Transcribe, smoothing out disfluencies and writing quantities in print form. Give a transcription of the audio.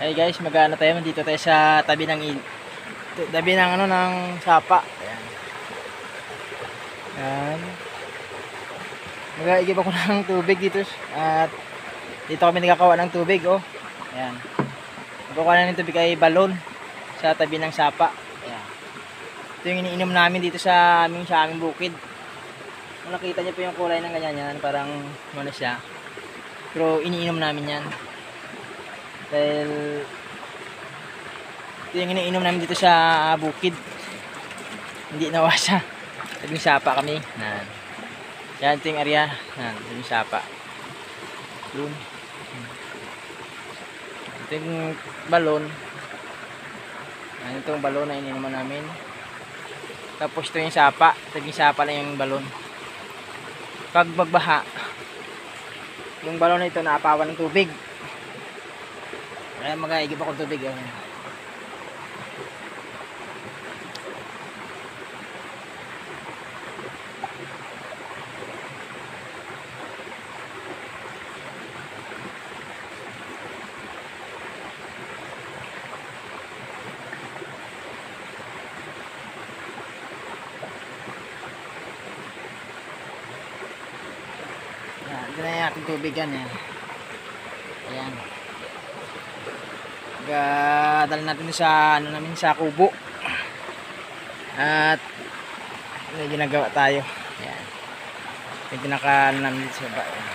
Hey guys, mag-ano tayo, dito tayo sa tabi ng ano ng sapa. Ayan. Ayan. Mag-iigib ako ng tubig dito at dito kami nagkakawa ng tubig, oh. Ayan. Magkukuha na ng tubig ay balon sa tabi ng sapa. Ayan. Ito yung iniinom namin dito sa aming bukid. Kung nakita niyo po yung kulay ng ganyan yan, parang ano siya. Pero iniinom namin yan. Dahil ito yung iniinom namin dito sa bukid. Hindi nawasa. Tabing sapa kami. Yan ito yung area. Tabing sapa. Doon. Ito yung balon. Yan itong balon na iniinuman namin. Tapos ito yung sapa. Tabing sapa lang yung balon. Pag magbaha, yung balon na ito naapawan ng tubig. Kaya mag-aigib ako ng tubig. Ito na yung ating tubig yan. Ayan. Dala natin sa ano namin sa kubo. At may ginagawa tayo. Ayan. May pinaka namin sa baba.